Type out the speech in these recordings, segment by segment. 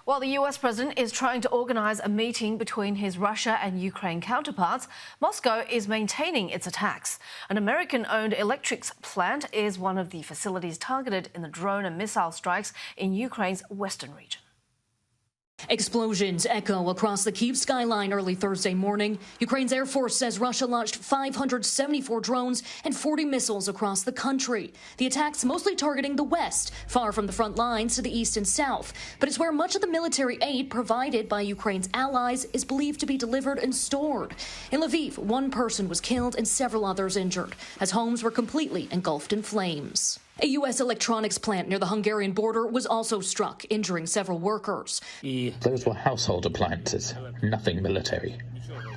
While the US president is trying to organise a meeting between his Russia and Ukraine counterparts, Moscow is maintaining its attacks. An American-owned electrics plant is one of the facilities targeted in the drone and missile strikes in Ukraine's western region. Explosions echo across the Kyiv skyline early Thursday morning. Ukraine's Air Force says Russia launched 574 drones and 40 missiles across the country. The attacks mostly targeting the west, far from the front lines to the east and south. But it's where much of the military aid provided by Ukraine's allies is believed to be delivered and stored. In Lviv, one person was killed and several others injured, as homes were completely engulfed in flames. A U.S. electronics plant near the Hungarian border was also struck, injuring several workers. Those were household appliances, nothing military.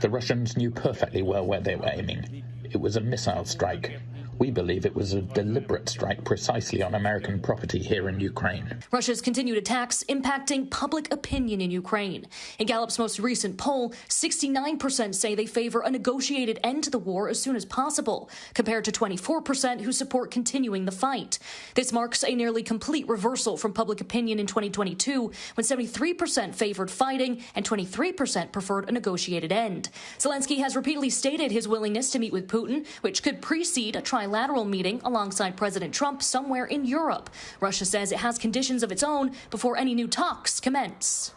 The Russians knew perfectly well where they were aiming. It was a missile strike. We believe it was a deliberate strike precisely on American property here in Ukraine. Russia's continued attacks impacting public opinion in Ukraine. In Gallup's most recent poll, 69% say they favor a negotiated end to the war as soon as possible, compared to 24% who support continuing the fight. This marks a nearly complete reversal from public opinion in 2022, when 73% favored fighting and 23% preferred a negotiated end. Zelensky has repeatedly stated his willingness to meet with Putin, which could precede a trilateral meeting alongside President Trump somewhere in Europe. Russia says it has conditions of its own before any new talks commence.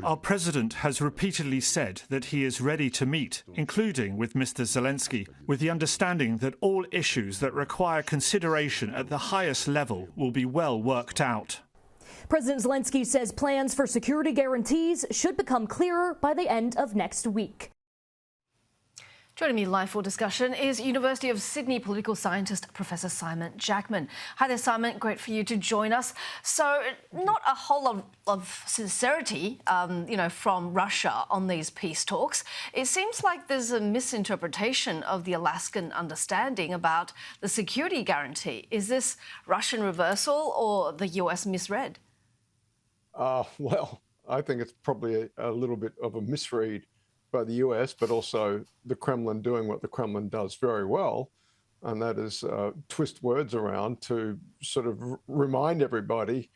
Our president has repeatedly said that he is ready to meet, including with Mr. Zelensky, with the understanding that all issues that require consideration at the highest level will be well worked out. President Zelensky says plans for security guarantees should become clearer by the end of next week. Joining me live for discussion is University of Sydney political scientist Professor Simon Jackman. Hi there, Simon. Great for you to join us. So, not a whole lot of sincerity, from Russia on these peace talks. It seems like there's a misinterpretation of the Alaskan understanding about the security guarantee. Is this Russian reversal or the US misread? Well, I think it's probably a little bit of a misread by the US, but also the Kremlin doing what the Kremlin does very well, and that is twist words around to sort of remind everybody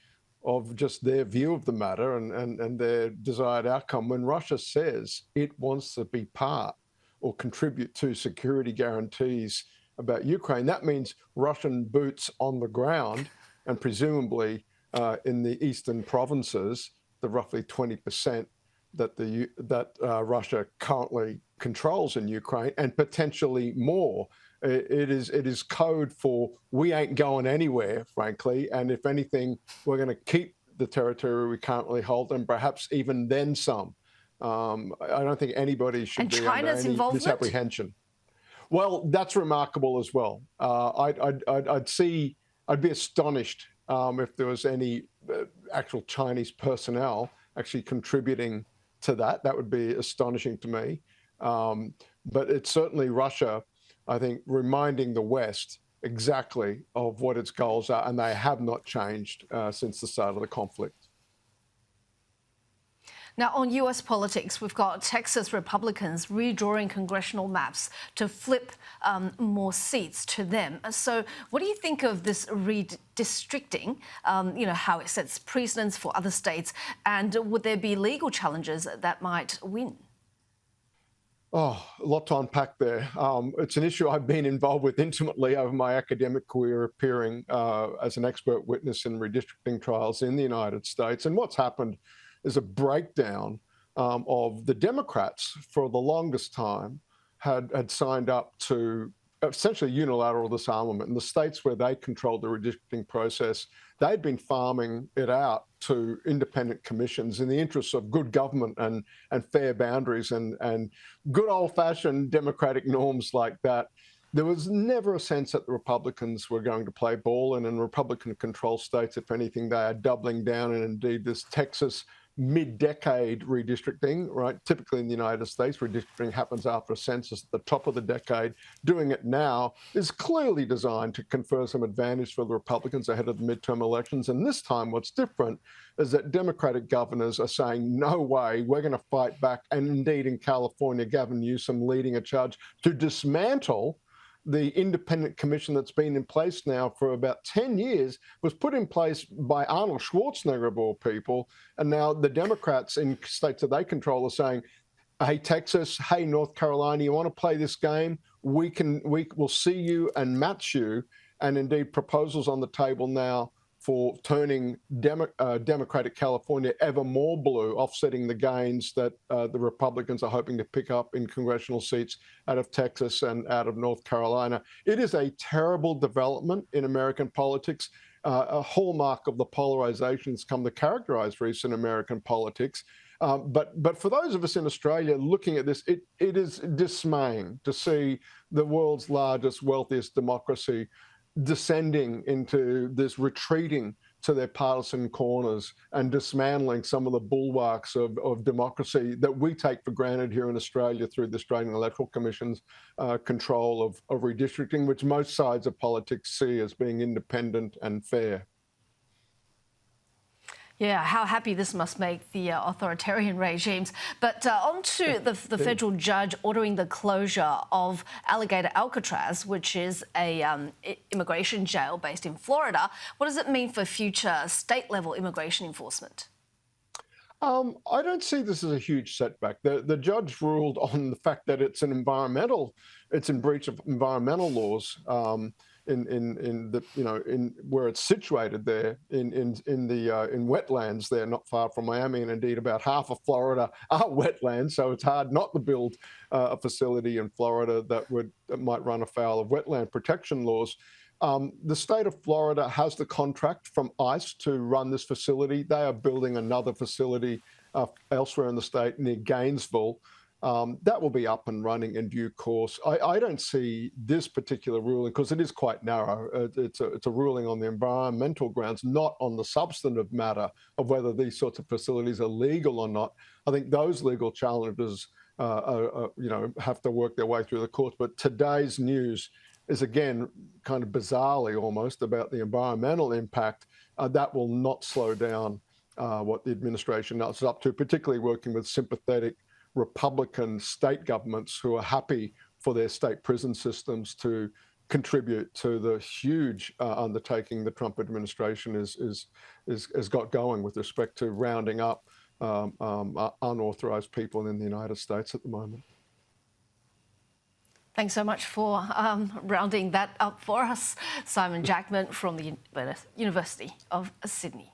of just their view of the matter and their desired outcome. When Russia says it wants to be part or contribute to security guarantees about Ukraine, that means Russian boots on the ground, and presumably in the eastern provinces, the roughly 20% that Russia currently controls in Ukraine, and potentially more. It is code for we ain't going anywhere, frankly, and if anything, we're going to keep the territory we currently hold, and perhaps even then some. I don't think anybody should be under any misapprehension. Well, that's remarkable as well. I'd be astonished if there was any actual Chinese personnel actually contributing to that. That would be astonishing to me. But it's certainly Russia, I think, reminding the West exactly of what its goals are, and they have not changed since the start of the conflict. Now, on US politics, we've got Texas Republicans redrawing congressional maps to flip more seats to them. So what do you think of this redistricting, how it sets precedents for other states, and would there be legal challenges that might win? Oh, a lot to unpack there. It's an issue I've been involved with intimately over my academic career, appearing as an expert witness in redistricting trials in the United States. And what's happened is a breakdown of the Democrats for the longest time had signed up to essentially unilateral disarmament. In the states where they controlled the redistricting process, they'd been farming it out to independent commissions in the interests of good government and fair boundaries and good old-fashioned democratic norms like that. There was never a sense that the Republicans were going to play ball, and in Republican-controlled states, if anything, they are doubling down. And indeed, this Texas mid-decade redistricting, right? Typically in the United States, redistricting happens after a census at the top of the decade. Doing it now is clearly designed to confer some advantage for the Republicans ahead of the midterm elections. And this time, what's different is that Democratic governors are saying, no way, we're going to fight back. And indeed, in California, Gavin Newsom leading a charge to dismantle the independent commission that's been in place now for about 10 years was put in place by Arnold Schwarzenegger of all people. And now the Democrats in states that they control are saying, hey, Texas, hey, North Carolina, you want to play this game? We will see you and match you. And indeed, proposals on the table now for turning Democratic California ever more blue, offsetting the gains that the Republicans are hoping to pick up in congressional seats out of Texas and out of North Carolina. It is a terrible development in American politics, a hallmark of the polarization that's come to characterize recent American politics. But for those of us in Australia looking at this, it is dismaying to see the world's largest, wealthiest democracy descending into this, retreating to their partisan corners and dismantling some of the bulwarks of democracy that we take for granted here in Australia through the Australian Electoral Commission's control of redistricting, which most sides of politics see as being independent and fair. Yeah, how happy this must make the authoritarian regimes. But on to the federal judge ordering the closure of Alligator Alcatraz, which is a immigration jail based in Florida. What does it mean for future state-level immigration enforcement? I don't see this as a huge setback. The judge ruled on the fact that it's in breach of environmental laws. In where it's situated there in wetlands there not far from Miami, and indeed about half of Florida are wetlands, so it's hard not to build a facility in Florida that might run afoul of wetland protection laws. The state of Florida has the contract from ICE to run this facility. They are building another facility elsewhere in the state near Gainesville. That will be up and running in due course. I don't see this particular ruling, because it is quite narrow. It's a ruling on the environmental grounds, not on the substantive matter of whether these sorts of facilities are legal or not. I think those legal challenges, have to work their way through the courts. But today's news is, again, kind of bizarrely almost about the environmental impact. That will not slow down what the administration is up to, particularly working with sympathetic Republican state governments who are happy for their state prison systems to contribute to the huge undertaking the Trump administration has got going with respect to rounding up unauthorized people in the United States at the moment. Thanks so much for rounding that up for us, Simon Jackman from the University of Sydney.